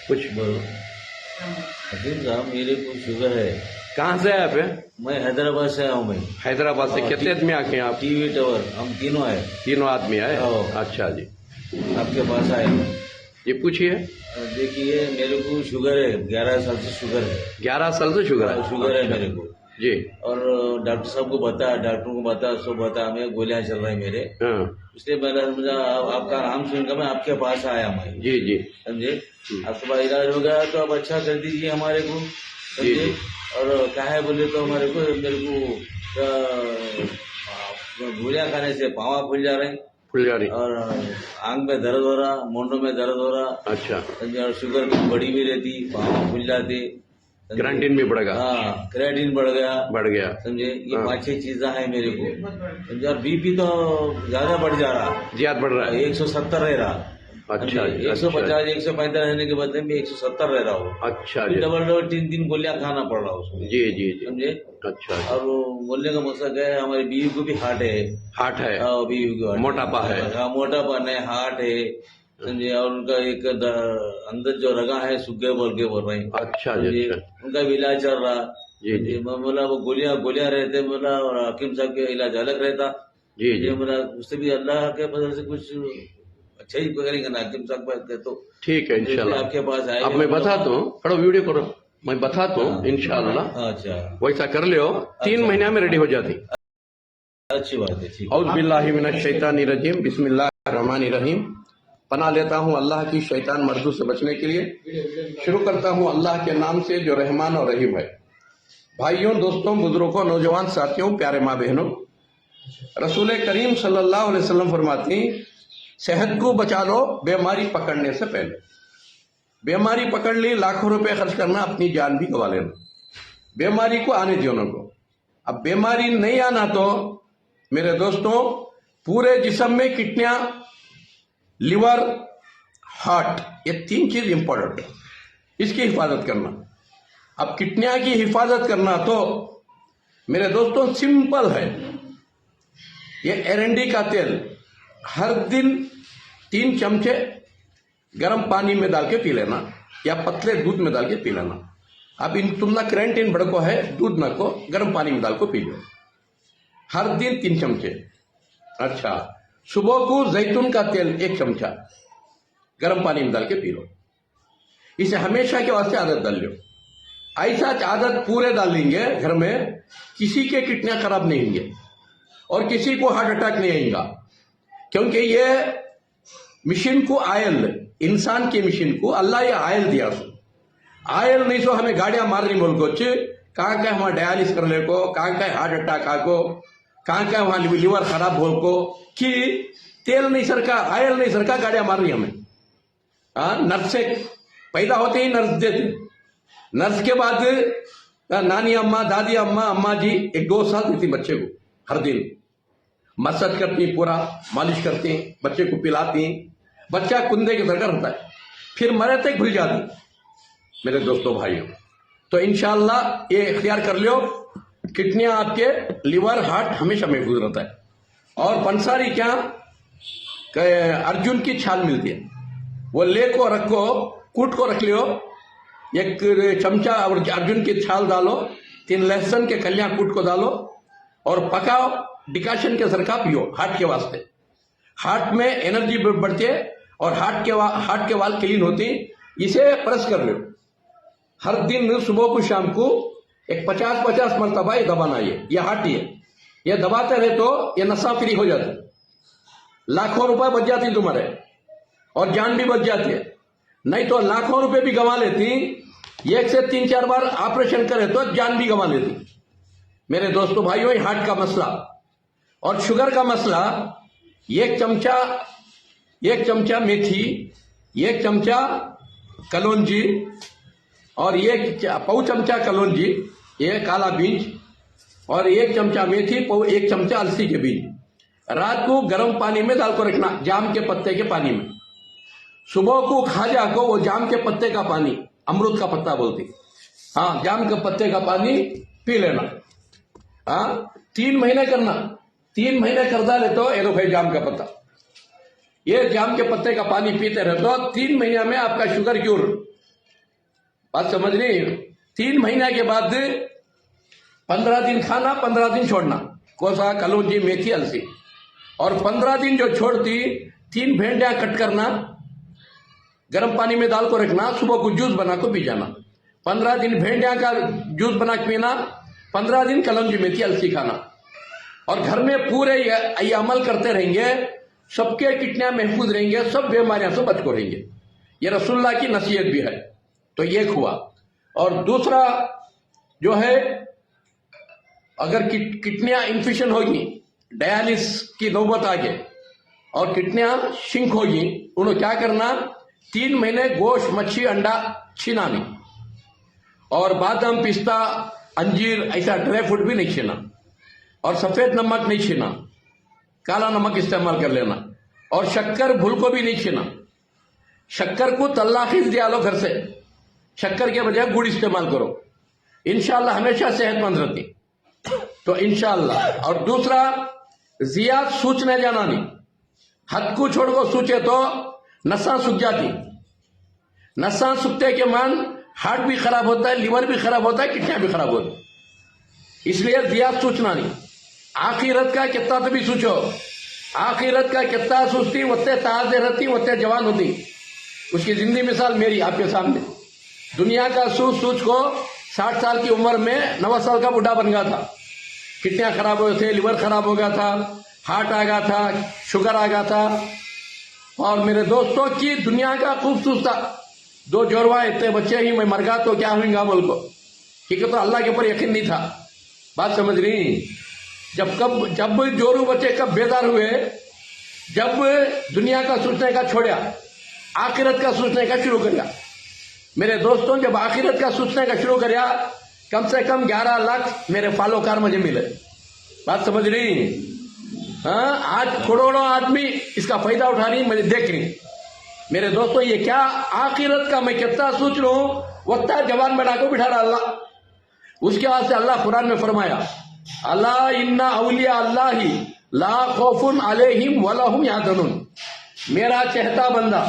कुछ बोलो। हकीम साहब, मेरे को शुगर है। कहाँ से आए आप? मैं हैदराबाद से आया हूँ। मैं हैदराबाद से। हाँ, कितने आदमी आके हैं आप? टीवी टावर, हम तीनों आए। तीनों आदमी आए। हाँ। अच्छा जी, आपके पास आए। ये पूछिए। देखिए, मेरे को शुगर है, 11 साल से शुगर है। 11 साल से शुगर है? शुगर है अच्छा। मेरे को। जी। और डॉक्टर साहब को बता, डॉक्टरों को बता, सब बता, हमें गोलियां चल रही मेरे। हाँ। इसलिए मैंने समझा आपका नाम सुनकर मैं आपके पास आया। मैं जी जी। समझे, आपके पास इलाज हो गया तो आप अच्छा कर दीजिए हमारे को, जी समझे। जी। और क्या है बोले तो हमारे को, मेरे को गोलियां खाने से पावा फूल जा रहे, फुलझड़ी। और आंख में दर्द हो रहा, मुंडों में दर्द हो रहा, अच्छा। समझे। और शुगर भी बढ़ी भी रहती, पावा फूल जाते, समझे। क्रांटीन भी बढ़ेगा? हाँ, क्रेडिन बढ़ गया, बढ़ गया। समझे। ये हाँ। 5-6 चीजें हैं मेरे को, समझे। और बीपी तो ज्यादा बढ़ जा रहा, ज्यादा बढ़ रहा है? 170 रह रहा। अच्छा। 150 145 रहने के बदले में 170 रह रहा हूँ। अच्छा फिर जी। डबल डबल 3-3 गोलियां खाना पड़ रहा उसको, जी जी जी। समझे। अच्छा जी। और वो बोलने का मकसद है, हमारी बीवी को भी हार्ट है। हार्ट है? बीवी को मोटापा है? हाँ, मोटापा है, हार्ट है, समझे। और उनका एक अंदर जो रगा है सूखे बोल के बोल रहे हैं। अच्छा जी। समझे, अच्छा उनका भी इलाज चल रहा। जी जी। मैं बोला वो गोलियां रहते, बोला, और हकीम साहब के इलाज अलग रहता। जी जी। बोला उससे भी अल्लाह के फजल से कुछ अच्छा ही करेंगे ना हकीम साहब बात के तो। ठीक है इंशाल्लाह। आपके पास आए। अब मैं बताता हूँ, थोड़ा वीडियो करो, मैं बताता हूँ हाँ। इंशाल्लाह। अच्छा, वैसा कर लियो, 3 महीना में रेडी हो जाती। अच्छी बात है, ठीक है। औज़ बिल्लाहि मिनश शैतानिर रजीम, बिस्मिल्लाहिर रहमानिर रहीम। पनाह लेता हूँ अल्लाह की शैतान मर्दू से बचने के लिए। शुरू करता हूँ अल्लाह के नाम से जो रहमान और रहीम है। भाइयों, दोस्तों, बुजुर्गों, नौजवान साथियों, प्यारे माँ बहनों, रसूल करीम सल्लल्लाहु अलैहि वसल्लम फरमाती, सेहत को बचा लो बीमारी पकड़ने से पहले। बीमारी पकड़ ली, लाखों रुपए खर्च करना, अपनी जान भी गवा लेना। बीमारी को आने दो को। अब बीमारी नहीं आना तो मेरे दोस्तों, पूरे जिस्म में किडनियां, लिवर, हार्ट, ये 3 चीज इंपॉर्टेंट है, इसकी हिफाजत करना। अब किडनियां की हिफाजत करना तो मेरे दोस्तों सिंपल है। ये एरंडी का तेल हर दिन 3 चमचे गर्म पानी में डाल के पी लेना, या पतले दूध में डाल के पी लेना। अब इन तुमना क्रेंटीन बड़को है, दूध न को गर्म पानी में डाल को पी लो, हर दिन 3 चमचे। अच्छा, सुबह को जैतून का तेल 1 चमचा गर्म पानी में डाल के पी लो। इसे हमेशा के वास्ते आदत डाल लो। ऐसा आदत पूरे डाल लेंगे घर में, किसी के किडनियां खराब नहीं होंगे और किसी को हार्ट अटैक नहीं आएगा। क्योंकि ये मशीन को आयल, इंसान की मशीन को अल्लाह ये आयल दिया। आयल नहीं तो हमें गाड़ियां मार रही बोल को, कहाँ कहाँ वहां डायलिस कर ले को, कहाँ कहाँ हार्ट अटैक आको, कहाँ कहाँ वहां लिवर खराब हो को, कि तेल नहीं सरका, आयल नहीं सरका, गाड़ियां मार रही हमें। नर्स से पैदा होते ही नर्स देते, नर्स के बाद नानी अम्मा, दादी अम्मा, अम्मा जी 1-2 साल देती बच्चे को, हर दिन मसाज करती, पूरा मालिश करती, बच्चे को पिलाती, बच्चा कुंदे के दरकार होता है, फिर मरे तक भूल जाती। मेरे दोस्तों भाइयों, तो इंशाअल्लाह ये इख्तियार कर लो, किडनियां आपके, लिवर, हार्ट हमेशा महफूज रहता है। और पंसारी क्या, अर्जुन की छाल मिलती है, वो ले को रखो, कूट को रख लियो, 1 चमचा और अर्जुन की छाल डालो, 3 लहसुन के कलियां कूट को डालो और पकाओ, डिकाशन के सरका पियो, हार्ट के वास्ते। हार्ट में एनर्जी बढ़ती है और हार्ट के वाल क्लीन होती। इसे प्रेस कर लो हर दिन, सुबह को शाम को, एक 50-50 मरतबा ये दबाना। ये हार्ट ये दबाते रहे तो ये नशा फ्री हो जाती, लाखों रुपए बच जाती तुम्हारे और जान भी बच जाती है। नहीं तो लाखों रुपए भी गंवा लेती, 1 से 3-4 बार ऑपरेशन करे तो जान भी गंवा लेती। मेरे दोस्तों भाइयों, हार्ट का मसला और शुगर का मसला, 1 चमचा मेथी, 1 चमचा कलौंजी और 1 पाव चमचा कलौंजी, ये काला बीज, और 1 चमचा मेथी, 1 चमचा अलसी के बीज, रात को गर्म पानी में डाल कर रखना, जाम के पत्ते के पानी में। सुबह को खाजा को वो जाम के पत्ते का पानी, अमरूद का पत्ता बोलती, हाँ, जाम के पत्ते का पानी पी लेना। 3 महीने करना, 3 महीने कर डाले तो ये लो भाई जाम का पत्ता, ये जाम के पत्ते का पानी पीते रहे तो 3 महीने में आपका शुगर क्यूर, बात समझ रही? 3 महीने के बाद 15 दिन खाना, 15 दिन छोड़ना, कोसा, कलौंजी, मेथी, अलसी। और 15 दिन जो छोड़ती 3 भेंडियां कट करना, गर्म पानी में डाल को रखना, सुबह को जूस बना को पी जाना। 15 दिन भेंडियां का जूस बना के पीना, 15 दिन कलौंजी, मेथी, अलसी खाना। और घर में पूरे ये अमल करते रहेंगे, सबके किडनियां महफूज रहेंगे, सब बीमारियां से बच को रहेंगे। ये रसूलुल्लाह की नसीहत भी है। तो ये हुआ। और दूसरा जो है, अगर किडनियां इन्फेक्शन होगी, डायलिसिस की नौबत आ गई और किडनियां शिंक होगी, उन्हें क्या करना, 3 महीने गोश्त, मच्छी, अंडा छीना नहीं, और बादाम, पिस्ता, अंजीर ऐसा ड्राई फ्रूट भी नहीं छीना, और सफेद नमक नहीं छीना, काला नमक इस्तेमाल कर लेना, और शक्कर भूल को भी नहीं छीना। शक्कर को तल्लाखीज दिया लो घर से, शक्कर के बजाय गुड़ इस्तेमाल करो, इंशाअल्लाह हमेशा सेहतमंद रहती। तो इंशाअल्लाह। और दूसरा, जियाद सूचने जाना नहीं, हद को छोड़ को सूचे तो नसा सूख जाती। नसा सूखते के मान हार्ट भी खराब होता है, लिवर भी खराब होता है, किडनियां भी खराब होती है। इसलिए जियाद सूचना नहीं। आखिरत का कितना तो भी सोचो, आखिरत का कितना सोचती, उतने ताजे रहती, उतने जवान होती। उसकी जिंदगी मिसाल मेरी आपके सामने। दुनिया का सोच सोच को 60 साल की उम्र में 9 साल का बुढ़ा बन गया था। किडनियां खराब हो गए थे, लिवर खराब हो गया था, हार्ट आ गया था, शुगर आ गया था। और मेरे दोस्तों की दुनिया का खूबसूरत था, 2 जोड़वा, इतने बच्चे ही, मैं मर गया तो क्या हुईगा बोल को, क्योंकि तो अल्लाह के ऊपर यकीन नहीं था। बात समझ रही? जब जोरू बच्चे कब बेदार हुए, जब दुनिया का सोचने का छोड़ा, आखिरत का सोचने का शुरू किया। मेरे दोस्तों, जब आखिरत का सोचने का शुरू किया, कम से कम 11 लाख मेरे फॉलोकार मुझे मिले। बात समझ रही? हाँ, आज करोड़ों आदमी इसका फायदा उठा रही, मुझे देख रही। मेरे दोस्तों, ये क्या आखिरत का मैं कितना सोच रहा हूं, वक्ता जवान बना को बिठा रहा अल्लाह। उसके बाद से अल्लाह कुरान में फरमाया, अल्लाह इन्ना औलिया अल्लाही ला खौफुन अलैहिम वला हुम यहज़नुन। मेरा चहता बंदा,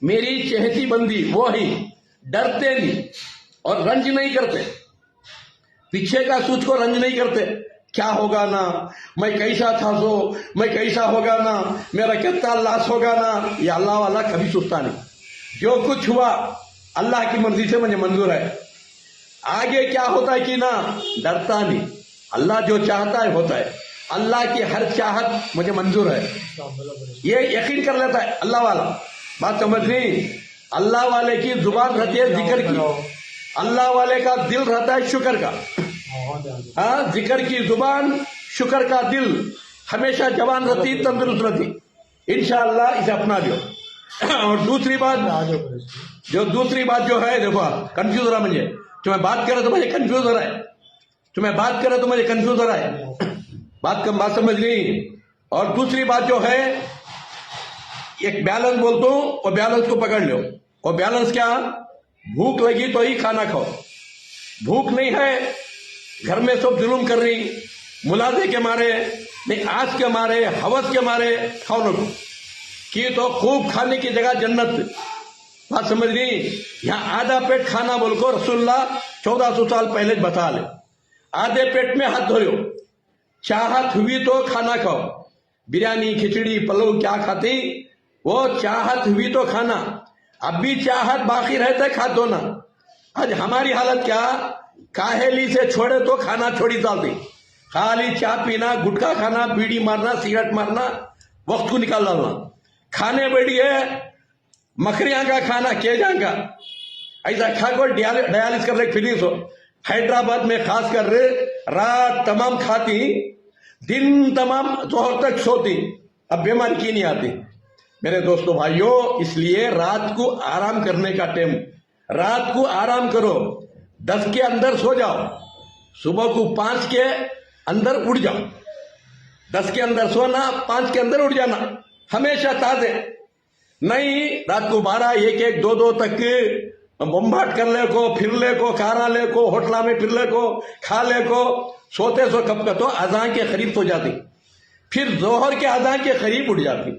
मेरी चहती बंदी वो ही डरते नहीं और रंज नहीं करते, पीछे का सोच को रंज नहीं करते। क्या होगा ना, मैं कैसा था सो, मैं कैसा होगा ना, मेरा कितना लॉस होगा ना, ये अल्लाह वाला कभी सोचता नहीं। जो कुछ हुआ अल्लाह की मर्जी से मुझे मंजूर है, आगे क्या होता है कि ना, डरता नहीं। अल्लाह जो चाहता है होता है, अल्लाह की हर चाहत मुझे मंजूर है, ये यकीन कर लेता है अल्लाह वाला। बात समझ रही? अल्लाह वाले की जुबान रहती है जिक्र की, अल्लाह वाले का दिल रहता है शुक्र का। हाँ, जिक्र की जुबान, शुक्र का दिल हमेशा जवान रहती, तंदुरुस्त रहती। इंशाअल्लाह इसे अपना लो। और दूसरी बात जो है, देखो कंफ्यूज हो रहा मुझे, तुम्हें बात करे तो मुझे कंफ्यूज हो रहा है, तुम्हें बात करे तो मुझे कंफ्यूज हो रहा है, बात समझ नहीं। और दूसरी बात जो है, एक बैलेंस बोलता हूं, और बैलेंस को पकड़ लो। और बैलेंस क्या? भूख लगी तो ही खाना खाओ, भूख नहीं है, घर में सब जुलूम कर रही, मुलाजे के मारे नहीं, आस के मारे, हवस के मारे खाओ ना कि तो खूब खाने की जगह जन्नत। बात समझ रही? यहां आधा पेट खाना बोलकर रसूलुल्लाह 1400 साल पहले बता ले। आधे पेट में हाथ धो लो, चाहत हुई तो खाना खाओ, बिरयानी, खिचड़ी, पलव क्या खाती, वो चाहत हुई तो खाना। अब भी चाहत बाकी रहते खा दो ना। आज हमारी हालत क्या, काहेली से छोड़े तो खाना छोड़ी डालती, खाली चाय पीना, गुटखा खाना, बीड़ी मारना, सिगरेट मारना, वक्त को निकाल डालना। खाने बैठी है मखरियां का खाना, केजा का, ऐसा खाकर डायलिस कर ले फिनिश हो। हैदराबाद में खास कर रात तमाम खाती, दिन तमाम जोहर तक सोती, अब बीमारी की नहीं आती। मेरे दोस्तों भाइयों, इसलिए रात को आराम करने का टाइम, रात को आराम करो, 10 के अंदर सो जाओ, सुबह को 5 के अंदर उठ जाओ। 10 के अंदर सोना, 5 के अंदर उठ जाना, हमेशा ताजे। नहीं रात को 12, 1, 1, 2, 2 तक बम्बाट कर ले को, फिर ले को, खाना ले को, होटला में फिर ले को, खा ले को, सोते सो कब का तो अजान के करीब हो जाती, फिर जोहर के अजान के करीब उठ जाती।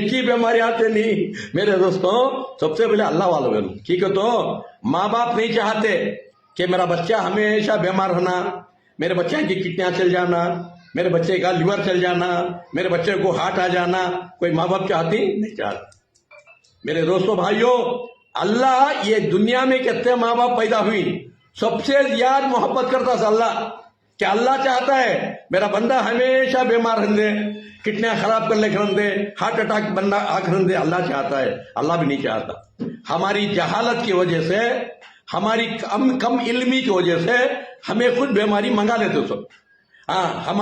की बीमारी आते नहीं मेरे दोस्तों। सबसे पहले अल्लाह वालों में ठीक है। तो माँ बाप नहीं चाहते कि मेरा बच्चा हमेशा बीमार होना, मेरे बच्चे की किडनियां चल जाना, मेरे बच्चे का लिवर चल जाना, मेरे बच्चे को हार्ट आ जाना। कोई माँ बाप चाहती नहीं चाहते। मेरे दोस्तों भाइयों, अल्लाह ये दुनिया में कितने माँ बाप पैदा हुई, सबसे ज्यादा मोहब्बत करता है अल्लाह। क्या अल्लाह चाहता है मेरा बंदा हमेशा बीमार रहने, किडनियां खराब कर लेकर रहने, हार्ट अटैक बंदा आकर रहने? अल्लाह चाहता है? अल्लाह भी नहीं चाहता। हमारी जहालत की वजह से, हमारी कम इल्मी की वजह से हमें खुद बीमारी मंगा लेते सब। हम